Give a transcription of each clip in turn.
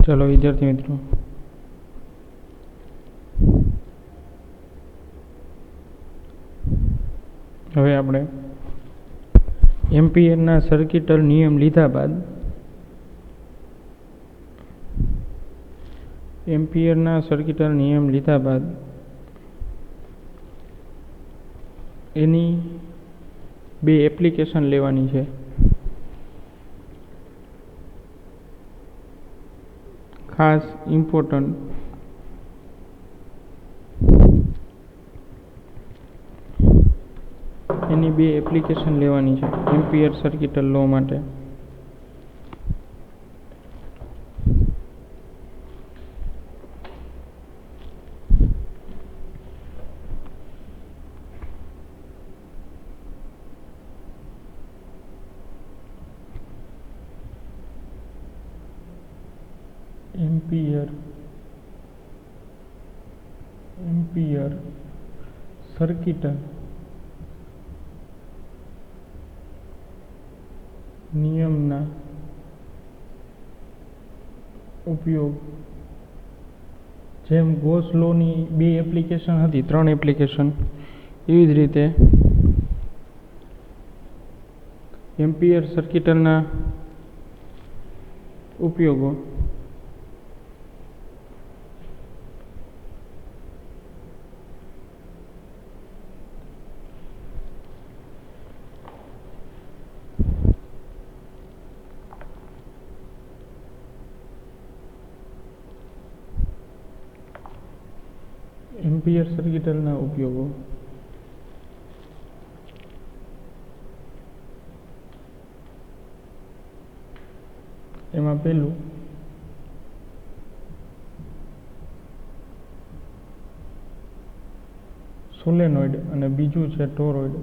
चलो विद्यार्थी मित्रों, હવે આપણે એમ્પિયરના સર્કિટલ નિયમ લીધા બાદ એની બે એપ્લિકેશન લેવાની છે. ખાસ ઇમ્પોર્ટન્ટ એની બે એપ્લિકેશન લેવાની છે એમ્પિયર સર્કિટલ લો માટે. એમ્પિયર સર્કિટલ નિયમના ઉપયોગ. જેમ ગોસ લોની બે એપ્લિકેશન હતી, 3 એપ્લિકેશન, એવી જ રીતે એમ્પિયર સર્કિટલના ઉપયોગો એમાં પહેલું સોલેનોઇડ અને બીજું છે ટોરોઇડ.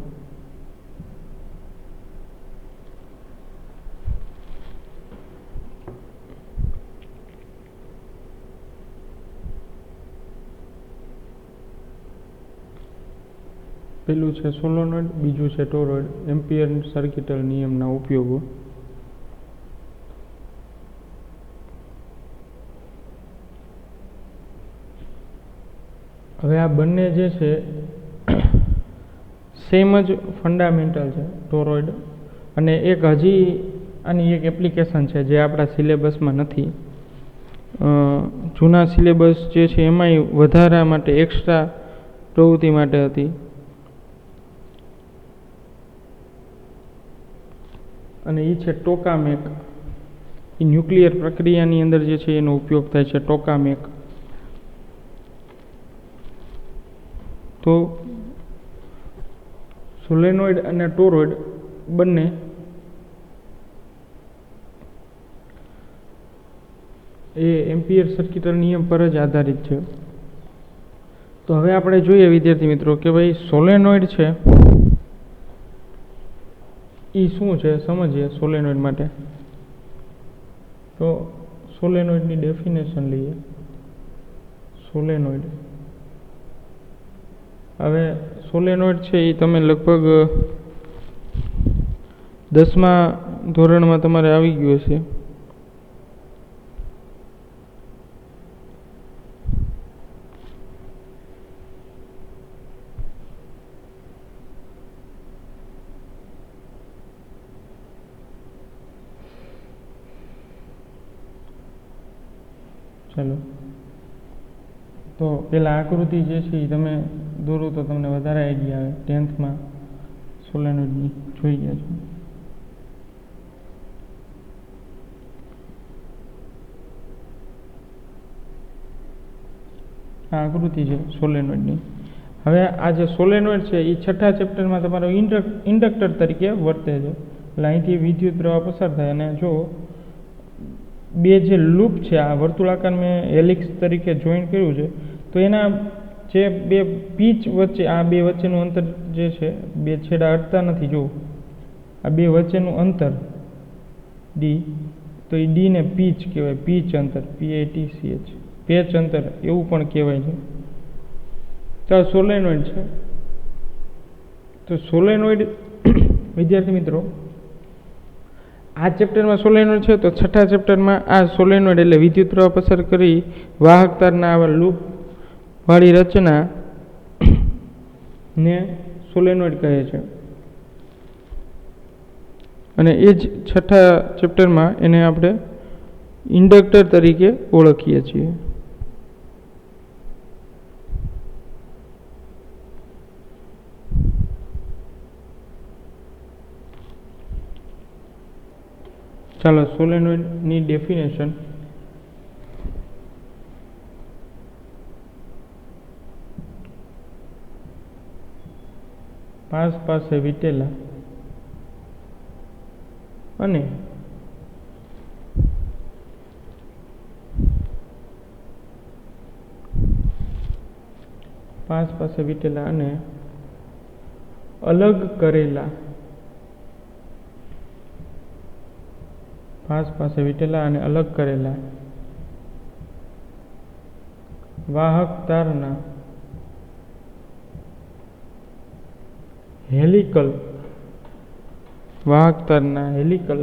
પહેલું છે સોલેનોઇડ, બીજું છે ટોરોઇડ. એમ્પિયર સર્કિટલ નિયમના ઉપયોગો. હવે આ બંને જે છે સેમ જ ફંડામેન્ટલ છે, ટોરોઇડ. અને એક હજી આની એક એપ્લિકેશન છે જે આપણા સિલેબસમાં નથી. જૂના સિલેબસ જે છે એમાંય વધારા માટે એક્સ્ટ્રા પ્રવૃત્તિ માટે હતી. અને એ છે ટોકામેક. એ ન્યુક્લિયર પ્રક્રિયાની અંદર જે છે એનો ઉપયોગ થાય છે, ટોકામેક. તો સોલેનોઇડ અને ટોરોઇડ બંને એ એમ્પિયર સર્કિટલ નિયમ પર જ આધારિત છે. તો હવે આપણે જોઈએ વિદ્યાર્થી મિત્રો કે ભાઈ સોલેનોઇડ છે એ શું છે, સમજીએ સોલેનોઇડ માટે. તો સોલેનોઇડની ડેફિનેશન લઈએ. સોલેનોઇડ, હવે સોલેનોઇડ છે એ તમે લગભગ 10મા ધોરણમાં તમારે આવી ગયું હશે. ચાલો, તો પેલા આકૃતિ જે છે એ તમે દોરો તો તમને વધારે આઈડિયા આવે. 10થમાં સોલેનોઇડની જોઈ ગયા છો. આ આકૃતિ છે સોલેનોઇડની. હવે આ જે સોલેનોઇડ છે એ 6થા ચેપ્ટરમાં તમારો ઇન્ડક્ટર તરીકે વર્તે છે. એટલે અહીંથી વિદ્યુત પ્રવાહ પસાર થાય અને જો બે જે લૂપ છે, આ વર્તુળાકાર મેં હેલિક્સ તરીકે જોઈન કર્યું છે, તો એના જે બે પીચ વચ્ચે, આ બે વચ્ચેનું અંતર જે છે, બે છેડા અડતા નથી. જો આ બે વચ્ચેનું અંતર ડી, તો એ ડીને પીચ કહેવાય. પીચ અંતર, PATCH, પેચ અંતર એવું પણ કહેવાય છે. તો આ સોલેનોઇડ છે. તો સોલેનોઇડ વિદ્યાર્થી મિત્રો આ ચેપ્ટરમાં સોલેનોઇડ છે, તો છઠ્ઠા ચેપ્ટરમાં આ સોલેનોઇડ એટલે વિદ્યુત પ્રવાહ પસાર કરી વાહક તારના આવા લૂપ વાળી રચના ને સોલેનોઇડ કહે છે. અને એ જ છઠ્ઠા ચેપ્ટરમાં એને આપણે ઇન્ડક્ટર તરીકે ઓળખીએ છીએ. ચાલો સોલેનોઇડની ડેફિનેશન. પાસ પાસે વીટેલા અને પાસ પાસે વીટેલા અને અલગ કરેલા પાસ પાસે વીટેલા અને અલગ કરેલા વાહક તારના હેલિકલ વાહક તારના હેલિકલ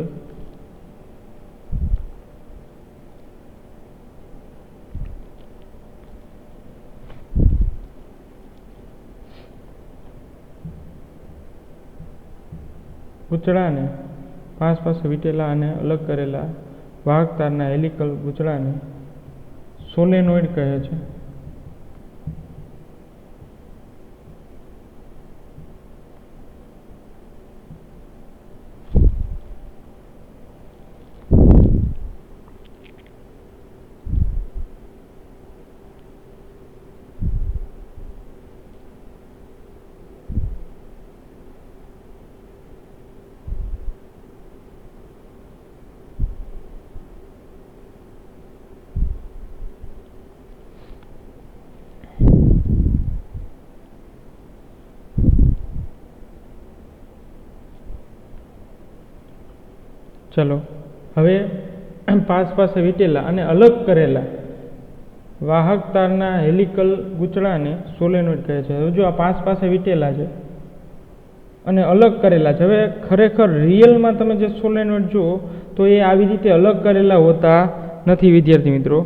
ગૂંચળાને પાસ પાસે વીટેલા અને અલગ કરેલા વાહક તારના હેલિકલ ગૂંચળાને સોલેનોઇડ કહે છે. ચલો હવે પાસ પાસે વીટેલા અને અલગ કરેલા વાહક તારના હેલિકલ ગૂંચળાને સોલેનોઇડ કહે છે. હવે જો આ પાસ પાસે વીટેલા છે અને અલગ કરેલા છે. હવે ખરેખર રિયલમાં તમે જે સોલેનોઇડ જુઓ તો એ આવી રીતે અલગ કરેલા હોતા નથી વિદ્યાર્થી મિત્રો.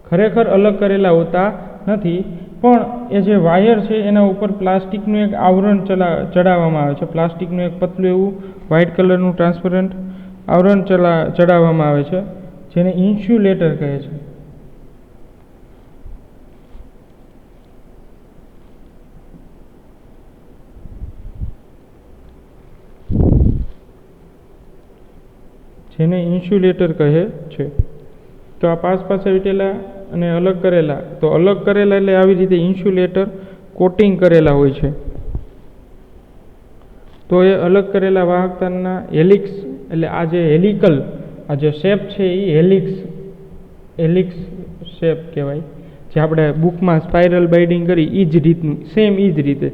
ખરેખર અલગ કરેલા હોતા નથી, પણ એ જે વાયર છે એના ઉપર પ્લાસ્ટિકનું એક આવરણ ચડાવવામાં આવે છે. પ્લાસ્ટિકનું એક પતલું એવું વ્હાઇટ કલરનું ટ્રાન્સપરન્ટ આવરણ ચડાવવામાં આવે છે, જેને ઇન્સ્યુલેટર કહે છે. જેને ઇન્સ્યુલેટર કહે છે. તો આ પાસ પાસે વીટેલા અને અલગ કરેલા, તો અલગ કરેલા એટલે આવી રીતે ઇન્સ્યુલેટર કોટિંગ કરેલા હોય છે. તો એ અલગ કરેલા વાહક તારના હેલિક્સ એટલે આ જે હેલિકલ આ જે શેપ છે એ હેલિક્સ શેપ કહેવાય. જે આપણે બુકમાં સ્પાઇરલ બાઇડિંગ કરી એ જ રીતનું સેમ એ જ રીતે.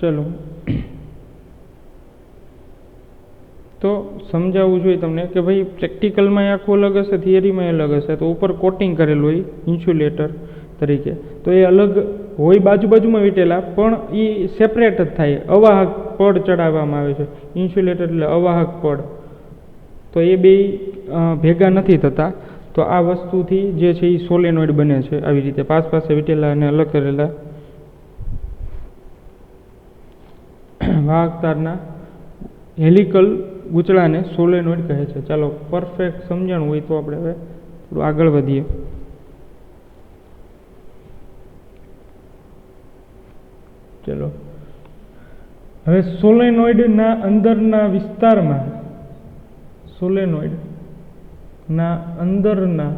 ચલો તો સમજાવવું જોઈએ તમને કે ભાઈ પ્રેક્ટિકલમાં આખું અલગ હશે, થિયરીમાં અલગ હશે. તો ઉપર કોટિંગ કરેલું હોય ઇન્સ્યુલેટર તરીકે, તો એ અલગ હોય બાજુમાં વીટેલા, પણ એ સેપરેટ જ થાય. અવાહક પડ ચડાવવામાં આવે છે. ઇન્સ્યુલેટર એટલે અવાહક પડ, તો એ બે ભેગા નથી થતા. તો આ વસ્તુથી જે છે એ સોલેનોઇડ બને છે. આવી રીતે પાસ પાસે વીટેલા અને અલગ કરેલા વાહક તારના હેલિકલ ગૂંચળાને સોલેનોઇડ કહે છે. ચાલો પરફેક્ટ સમજણ હોય તો આપણે હવે થોડું આગળ વધીએ. ચલો હવે સોલેનોઇડના અંદરના વિસ્તારમાં સોલેનોઇડના અંદરના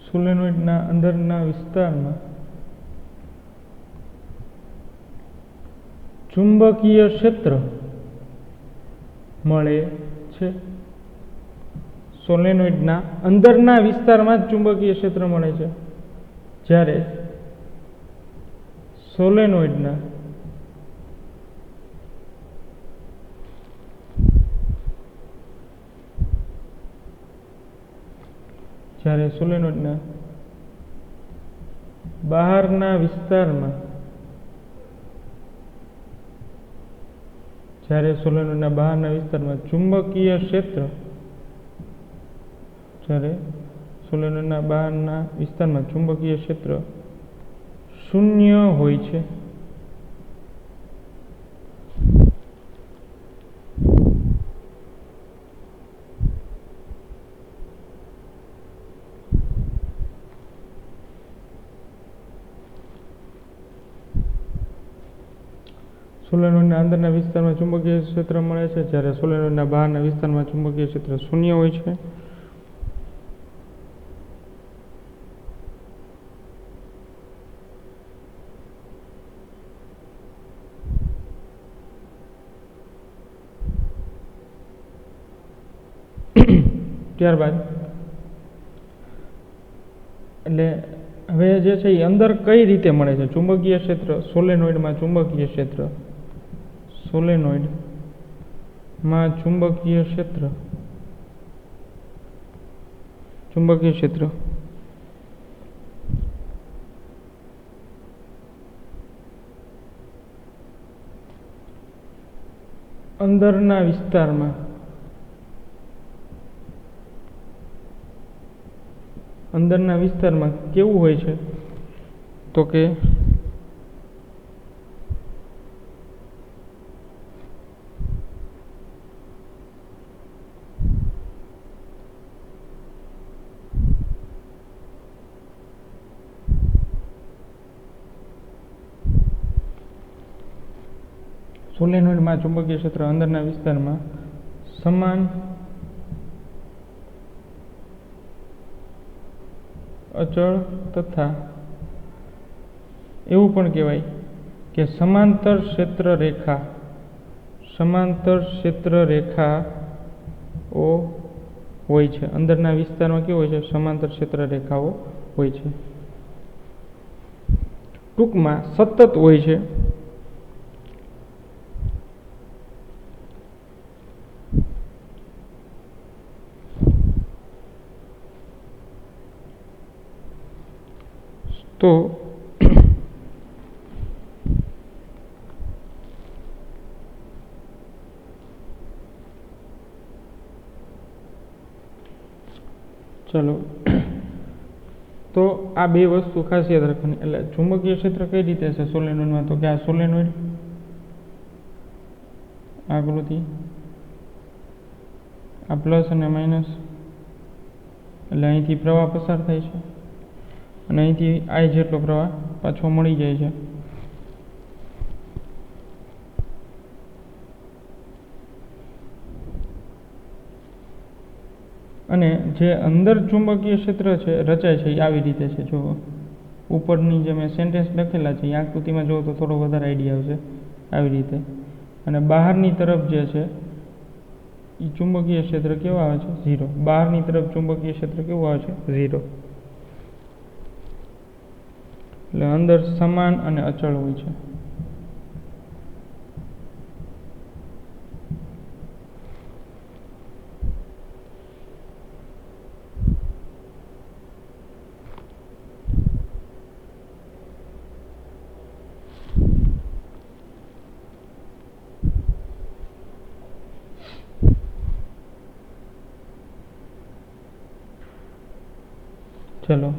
સોલેનોઇડના અંદરના વિસ્તારમાં ચુંબકીય ક્ષેત્ર મળે છે. સોલેનોઇડના અંદરના વિસ્તારમાં જ ચુંબકીય ક્ષેત્ર મળે છે. જ્યારે સોલેનોઇડના બહારના વિસ્તારમાં ચુંબકીય ક્ષેત્ર શૂન્ય હોય છે. સોલેનોઇડના અંદરના વિસ્તારમાં ચુંબકીય ક્ષેત્ર મળે છે, જ્યારે સોલેનોઇડના બહારના વિસ્તારમાં ચુંબકીય ક્ષેત્ર શૂન્ય હોય છે. ત્યારબાદ એટલે હવે જે છે એ અંદર કઈ રીતે મળે છે ચુંબકીય ક્ષેત્ર? સોલેનોઇડમાં ચુંબકીય ક્ષેત્ર અંદરના વિસ્તારમાં કેવું હોય છે? તો કે સોલેનોઇડમાં ચુંબકીય ક્ષેત્ર અંદરના વિસ્તારમાં સમાન અચળ તથા એવું પણ કહેવાય કે સમાંતર ક્ષેત્ર રેખાઓ હોય છે. અંદરના વિસ્તારમાં કેવું હોય છે? સમાંતર ક્ષેત્ર રેખાઓ હોય છે. ટૂંકમાં સતત હોય છે. તો ચલો, તો આ બે વસ્તુ ખાસ યાદ રાખવાની. એટલે ચુંબકીય ક્ષેત્ર કઈ રીતે છે સોલેનોઇડમાં? તો કે આ સોલેનોઇડ આકૃતિ, આ પ્લસ અને માઇનસ, એટલે અહીંથી પ્રવાહ પસાર થાય છે અને અહીંથી I જેટલો પ્રવાહ પાછો મળી જાય છે. અને જે અંદર ચુંબકીય ક્ષેત્ર છે રચાય છે એ આવી રીતે છે. જો ઉપરની જે મેં સેન્ટેન્સ લખેલા છે એ આકૃતિમાં જુઓ તો થોડો વધારે આઈડિયા આવશે. આવી રીતે. અને બહારની તરફ જે છે એ ચુંબકીય ક્ષેત્ર કેવું આવે છે? 0. બહારની તરફ ચુંબકીય ક્ષેત્ર કેવું આવે છે? 0. એટલે અંદર સમાન અને અચળ હોય છે. ચલો,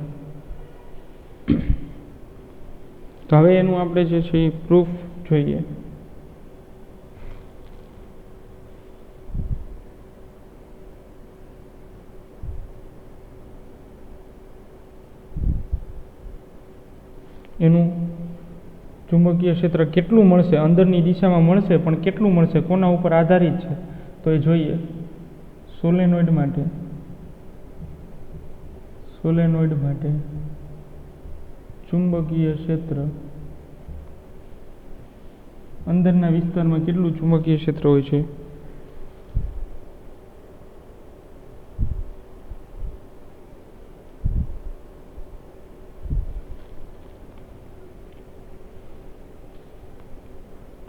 તો હવે એનું આપણે જે છે એ પ્રૂફ જોઈએ. એનું ચુંબકીય ક્ષેત્ર કેટલું મળશે? અંદરની દિશામાં મળશે, પણ કેટલું મળશે? કોના ઉપર આધારિત છે? તો એ જોઈએ. સોલેનોઇડ માટે સોલેનોઇડ માટે ચુંબકીય ક્ષેત્ર અંદરના વિસ્તારમાં કેટલું ચુંબકીય ક્ષેત્ર હોય છે?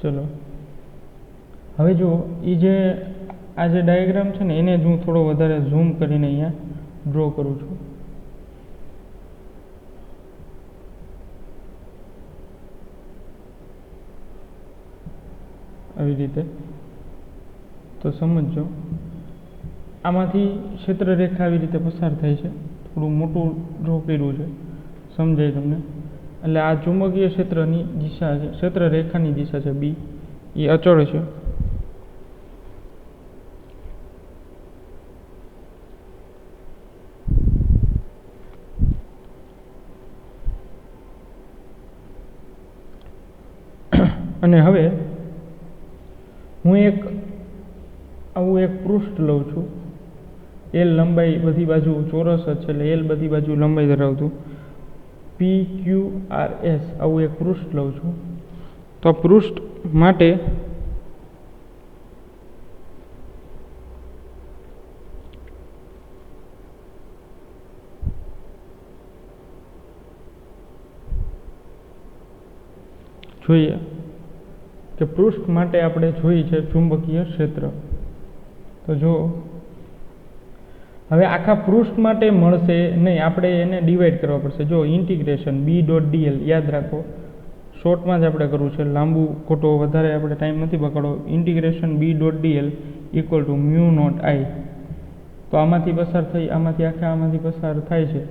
ચલો હવે જો એ જે આ જે ડાયાગ્રામ છે ને એને જ હું થોડો વધારે ઝૂમ કરીને અહીંયા ડ્રો કરું છું. આવી રીતે તો સમજો આમાંથી ક્ષેત્ર રેખા આવી રીતે પસાર થાય છે. થોડું મોટું ડ્રો કર્યું છે, સમજાય તમને? એટલે આ ચુંબકીય ક્ષેત્રની દિશા છે, ક્ષેત્ર રેખાની દિશા છે બી, એ અચળ છે. અને હવે હું આવું એક પૃષ્ઠ લઉં છું. એલ લંબાઈ બધી બાજુ ચોરસ જ છે, એટલે એલ બધી બાજુ લંબાઈ ધરાવતું PQRS આવું એક પૃષ્ઠ લઉં છું. તો આ પૃષ્ઠ માટે જોઈએ કે પૃષ્ઠ માટે આપણે જોઈએ છે ચુંબકીય ક્ષેત્ર. તો જો હવે આખા પૃષ્ઠ માટે મળશે નહીં, આપણે એને ડિવાઈડ કરવા પડશે. જો ઇન્ટિગ્રેશન B.dl યાદ રાખો, શોર્ટમાં જ આપણે કરવું છે, લાંબુ ખોટો વધારે આપણે ટાઈમ નથી બગાડવો. Integration B.dl equal to μ0I. તો આમાંથી પસાર થઈ, આમાંથી પસાર થાય છે.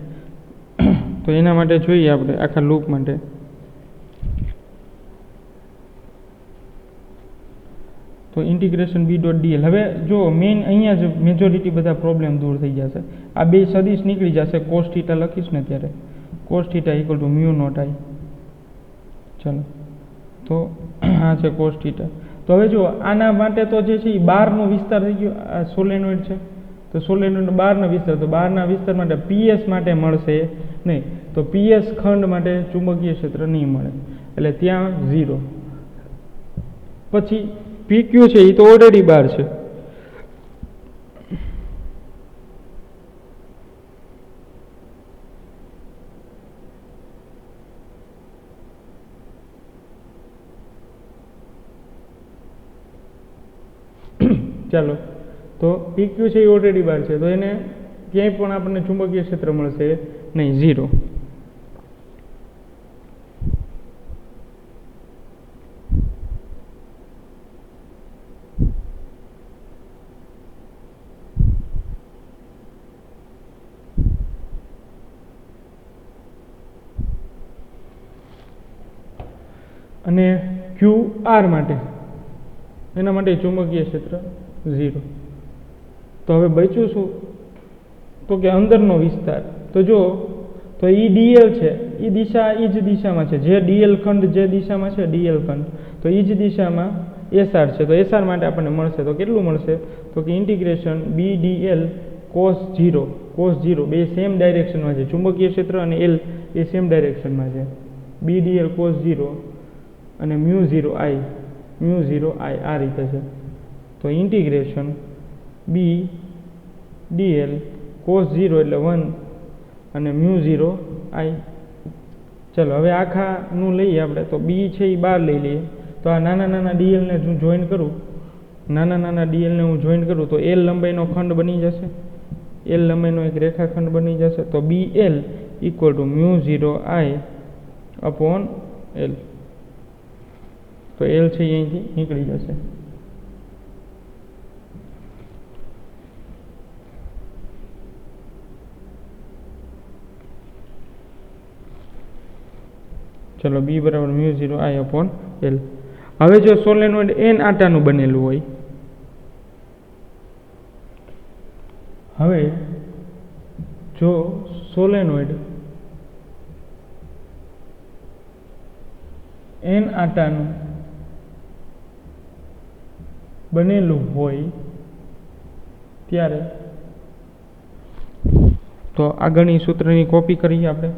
તો એના માટે જોઈએ આપણે આખા લૂપ માટે. તો ઇન્ટિગ્રેશન B.dl. હવે જો મેઇન અહીંયા જ મેજોરિટી બધા પ્રોબ્લેમ દૂર થઈ જશે. આ બે સદિશ નીકળી જશે. cos θ લખીશ ને ત્યારે cos θ ઇક્વલ ટુ μ0I. ચલો, તો આ છે cos θ. તો હવે જો આના માટે તો જે છે એ બહારનો વિસ્તાર થઈ ગયો. આ સોલેનોઇડ છે, તો સોલેનોઇડ બહારનો વિસ્તાર, તો બહારના વિસ્તાર માટે PS માટે મળશે નહીં. તો PS ખંડ માટે ચુંબકીય ક્ષેત્ર નહીં મળે, એટલે ત્યાં 0. પછી PQ છે એ તો ઓલરેડી બહાર છે. ચાલો, તો PQ છે એ ઓલરેડી બહાર છે, તો એને ક્યાંય પણ આપણને ચુંબકીય ક્ષેત્ર મળશે નહીં, 0. અને QR માટે, એના માટે ચુંબકીય ક્ષેત્ર 0. તો હવે બચ્યું શું? તો કે અંદરનો વિસ્તાર. તો જો તો એ DL છે, એ દિશા એ જ દિશામાં છે, જે DL ખંડ જે દિશામાં છે DL ખંડ, તો એ જ દિશામાં SR છે. તો SR માટે આપણને મળશે, તો કેટલું મળશે? તો કે ઇન્ટિગ્રેશન BDL cos 0 બે સેમ ડાયરેક્શનમાં છે. ચુંબકીય ક્ષેત્ર અને L એ સેમ ડાયરેક્શનમાં છે. BDL cos 0 અને μ0I આ રીતે છે. તો ઇન્ટિગ્રેશન BDL cos 0 એટલે 1 અને μ0I. ચલો, હવે આખાનું લઈએ આપણે. તો B છે એ બહાર લઈ લઈએ. તો આ નાના DLને હું જોઈન કરું, DLને હું જોઈન કરું, તો L લંબાઈનો ખંડ બની જશે. L લંબાઈનો એક રેખાખંડ બની જશે. તો BL equal to μ0I upon L. તો L છે એ અહીંથી નીકળી જશે. ચલો, B બરાબર μ0I અપોન L. હવે જો સોલેનોઇડ N આટાનું બનેલું હોય, હવે જો સોલેનોઇડ N આટાનું બનેલું હોય ત્યારે તો આગળની સૂત્રની કોપી કરીએ આપણે.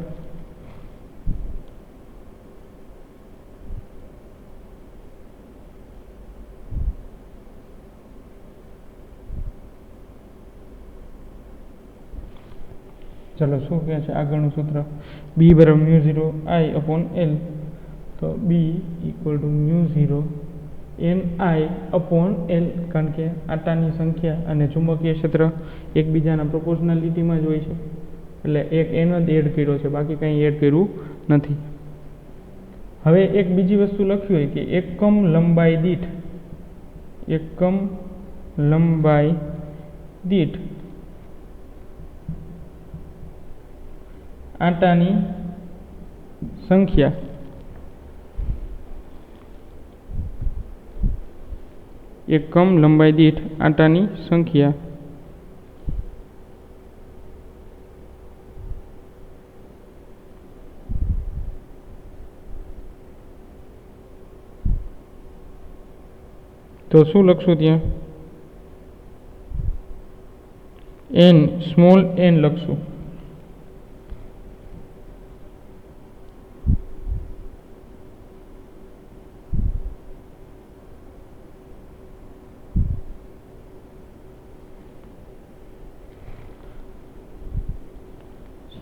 ચલો શું કહે છે આગળનું સૂત્ર, બી બરાબર મ્યુ 0 આઈ અપોન એલ. તો B equal to mu 0 N I upon L, કારણ કે આટાની સંખ્યા અને ચુંબકીય ક્ષેત્ર એકબીજાના પ્રોપોર્શનાલિટીમાં જ હોય છે, એટલે એક એન જ એડ કર્યો છે, બાકી કંઈ એડ કર્યું નથી. હવે એક બીજી વસ્તુ લખ્યું હોય કે એકમ લંબાઈ દીઠ આટાની સંખ્યા એકમ લંબાઈ દીઠ આટાની સંખ્યા તો શું લખશું ત્યાં? એન, સ્મોલ એન લખશું.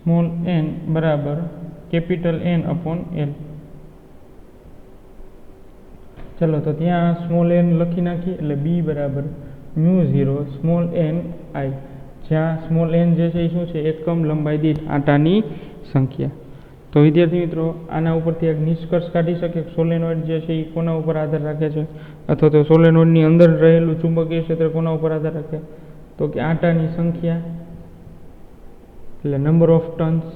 સ્મોલ એન બરાબર કેપિટલ એન અપોન એલ. ચલો તો ત્યાં સ્મોલ એન લખી નાખીએ, એટલે બી બરાબર મ્યુ 0 સ્મોલ એન આઈ, જ્યાં સ્મોલ એન જે છે એ શું છે? એકમ લંબાઈ દીઠ આટાની સંખ્યા. તો વિદ્યાર્થી મિત્રો, આના ઉપરથી એક નિષ્કર્ષ કાઢી શકીએ કે સોલેનોઇડ જે છે એ કોના ઉપર આધાર રાખે છે, અથવા તો સોલેનોઇડની અંદર રહેલું ચુંબકીય ક્ષેત્ર કોના ઉપર આધાર રાખે? તો કે આટાની સંખ્યા, એટલે નંબર ઓફ ટર્ન્સ,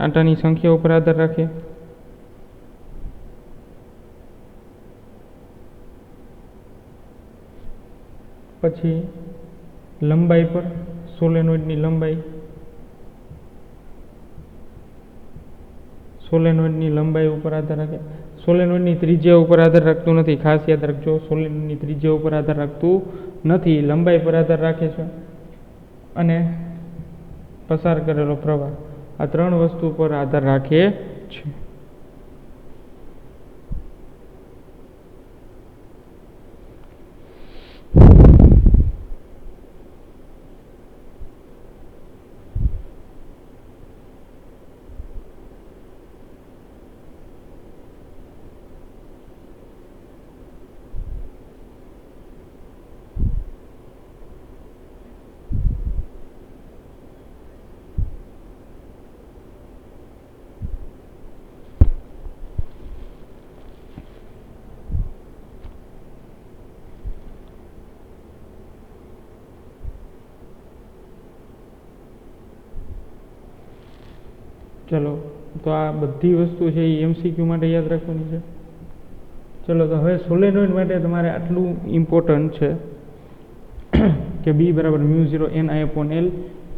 આટાની સંખ્યા ઉપર આધાર રાખે. પછી લંબાઈ પર, સોલેનોઇડની લંબાઈ ઉપર આધાર રાખે. સોલેનોઇડની ત્રિજ્યા ઉપર આધાર રાખતું નથી, ખાસ યાદ રાખજો. સોલેનોઇડની ત્રિજ્યા ઉપર આધાર રાખતું નથી, લંબાઈ પર આધાર રાખે છે. અને પસાર કરેલો પ્રવાહ, આ ત્રણ વસ્તુ પર આધાર રાખે છે. ચલો તો આ બધી વસ્તુ છે એ એમસીક્યુ માટે યાદ રાખવાની છે. ચલો તો હવે સોલેનોઇડ માટે તમારે આટલું ઇમ્પોર્ટન્ટ છે કે બી બરાબર mu 0 N I upon L,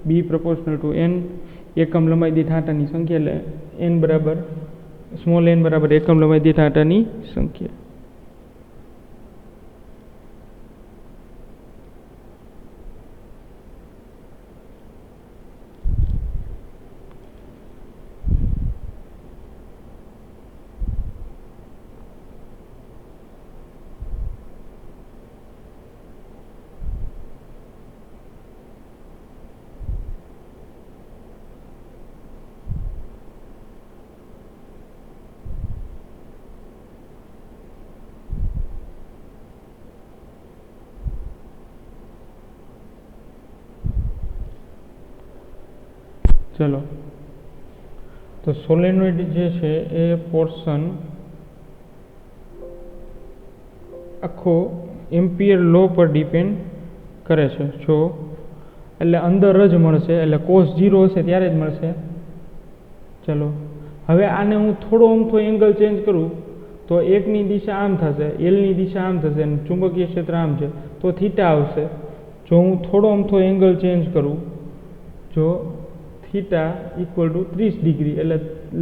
B proportional to n, એકમ લંબાઈ દીઠ આટાની સંખ્યા, એટલે એન બરાબર સ્મોલ એન બરાબર એકમ લંબાઈ દીઠ આટાની સંખ્યા. ચલો તો સોલેનોઇડ જે છે એ પોર્શન આખો એમ્પિયર લો પર ડિપેન્ડ કરે છે. જો એટલે અંદર જ મળશે, એટલે cos 0 હશે ત્યારે જ મળશે. ચલો હવે આને હું થોડો અમથો એંગલ ચેન્જ કરું તો એકની દિશા આમ થશે, એલની દિશા આમ થશે, અને ચુંબકીય ક્ષેત્ર આમ છે, તો થીટા આવશે. જો હું થોડો અમથો એંગલ ચેન્જ કરું, જો થીટા ઇક્વલ ટુ 30 ડિગ્રી, એટલે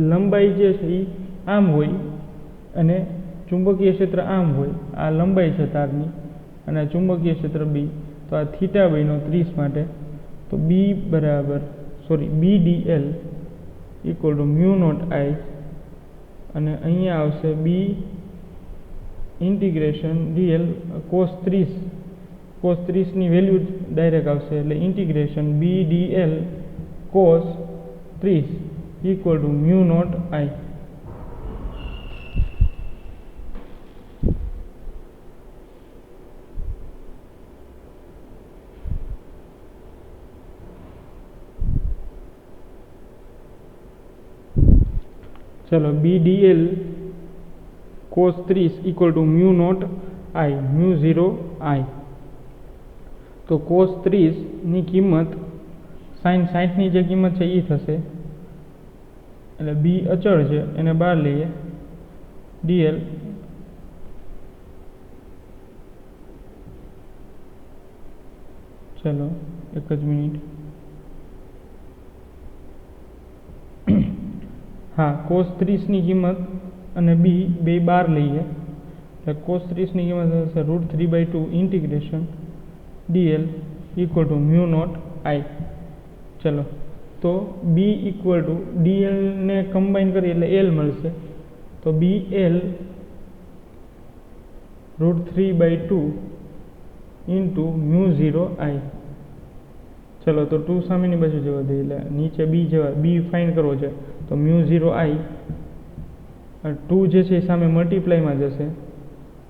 લંબાઈ જે છે એ આમ હોય અને ચુંબકીય ક્ષેત્ર આમ હોય. આ લંબાઈ છે તારની અને ચુંબકીય ક્ષેત્ર બી, તો આ થીટા બન્યો 30 માટે. તો બી બરાબર BDL equal to mu not I, અને અહીંયા આવશે બી ઇન્ટિગ્રેશન ડીએલ કોસ 30ની વેલ્યુ ડાયરેક્ટ આવશે, એટલે integration BDL cos 30 equal to mu not I. ચલો BDL cos 30 equal to mu not I, mu 0 I. તો cos 30ની કિંમત sin 60ની જે કિંમત છે એ થશે, એટલે બી અચળ છે એને બહાર લઈએ, DL ચલો એક જ મિનિટ. હા, cos 30ની કિંમત અને બી બે બાર લઈએ, એટલે cos 30ની કિંમત થશે √3/2 integration DL equal to mu not I. ચલો તો બી ઇક્વલ ટુ DLને કમ્બાઈન કરીએ એટલે L મળશે, તો BL √3/2 ઇન્ટુ મ્યુ 0 આઈ. ચલો તો 2 સામેની બાજુ જવા દઈએ, એટલે નીચે બી જવા, બી ફાઇન કરવો છે, તો મ્યુ 0 આઈ 2 જે છે એ સામે મલ્ટીપ્લાયમાં જશે,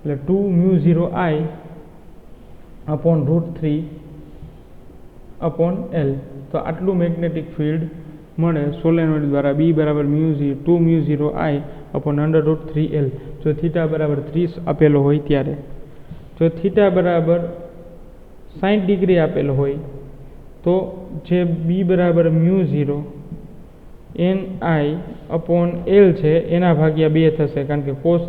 એટલે 2 મ્યુ 0 આઈ અપોન √3 અપોન L. તો આટલું મેગ્નેટિક ફિલ્ડ મળે સોલેનોઇડ દ્વારા, બી બરાબર 2 મ્યુ 0 આઈ અપોન √3L, જો થીટા બરાબર 30 આપેલો હોય ત્યારે. જો થીટા બરાબર 60 ડિગ્રી આપેલો હોય તો જે બી બરાબર મ્યુ 0 NI અપોન L છે એના ભાગ્યા 2 થશે, કારણ કે cos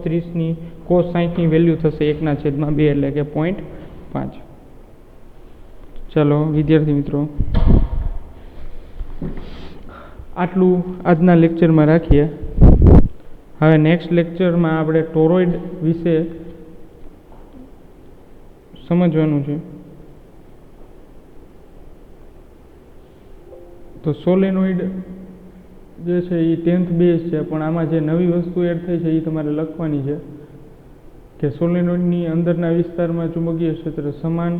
60ની વેલ્યુ થશે 1/2, એટલે કે 0.5. ચાલો વિદ્યાર્થી મિત્રો, આટલું આજના લેક્ચરમાં રાખીએ. હવે નેક્સ્ટ લેક્ચરમાં આપણે ટોરોઇડ વિશે સમજવાનું છે. તો સોલેનોઇડ જે છે એ 10th બેઝ છે, પણ આમાં જે નવી વસ્તુ એડ થઈ છે એ તમારે લખવાની છે કે સોલેનોઇડની અંદરના વિસ્તારમાં ચુંબકીય ક્ષેત્ર સમાન,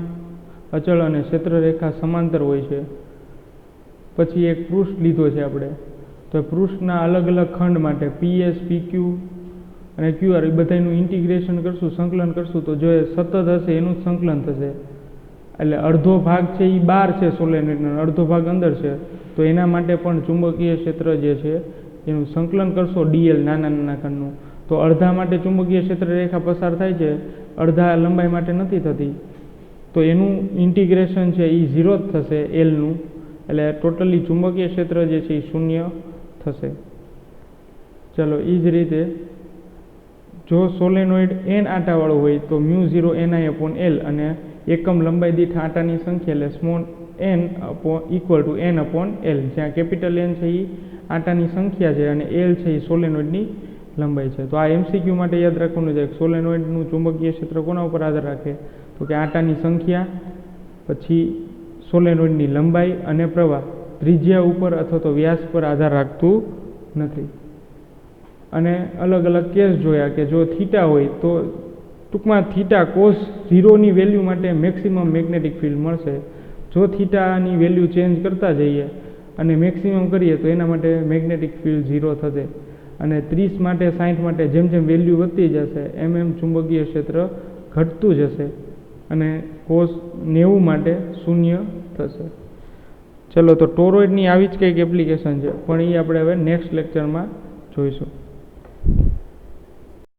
અચળ અને ક્ષેત્રરેખા સમાંતર હોય છે. પછી એક પૃષ્ઠ લીધો છે આપણે, તો પૃષ્ઠના અલગ અલગ ખંડ માટે PS, PQ અને QR એ બધાનું ઇન્ટિગ્રેશન કરશું, સંકલન કરશું, તો જો એ સતત હશે એનું જ સંકલન થશે. એટલે અડધો ભાગ છે એ બહાર છે સોલેનોઇડનો, અડધો ભાગ અંદર છે, તો એના માટે પણ ચુંબકીય ક્ષેત્ર જે છે એનું સંકલન કરશો DL નાના ખંડનું, તો અડધા માટે ચુંબકીય ક્ષેત્ર રેખા પસાર થાય છે, અડધા લંબાઈ માટે નથી થતી, તો એનું ઇન્ટિગ્રેશન છે એ 0 જ થશે Lનું, એટલે ટોટલી ચુંબકીય ક્ષેત્ર જે છે એ 0 થશે. ચલો એ જ રીતે જો સોલેનોઇડ n આંટાવાળું હોય તો મ્યુ 0 NI અપોન L, અને એકમ લંબાઈ દીઠ આંટાની સંખ્યા એટલે small n equal to n upon L, જ્યાં કેપિટલ N છે એ આંટાની સંખ્યા છે અને L છે એ સોલેનોઇડની લંબાઈ છે. તો આ MCQ માટે યાદ રાખવાનું છે કે સોલેનોઇડનું ચુંબકીય ક્ષેત્ર કોના ઉપર આધાર રાખે, તો કે આંટાની સંખ્યા, પછી સોલેનોઇડની લંબાઈ અને પ્રવાહ, ત્રિજ્યા ઉપર અથવા તો વ્યાસ પર આધાર રાખતું નથી. અને અલગ અલગ કેસ જોયા કે જો થીટા હોય તો ટૂંકમાં થીટા cos 0ની વેલ્યુ માટે મેક્સિમમ મેગ્નેટિક ફિલ્ડ મળશે. જો થીટાની વેલ્યુ ચેન્જ કરતા જઈએ અને મેક્સિમમ કરીએ તો એના માટે મેગ્નેટિક ફિલ્ડ 0 થશે, અને 30 માટે 60 માટે જેમ જેમ વેલ્યુ વધતી જશે એમ ચુંબકીય ક્ષેત્ર ઘટતું જશે, અને cos 90 માટે 0 થશે. ચલો તો ટોરોઇડની આવી જ કંઈક એપ્લિકેશન છે, પણ એ આપણે હવે નેક્સ્ટ લેક્ચરમાં જોઈશું.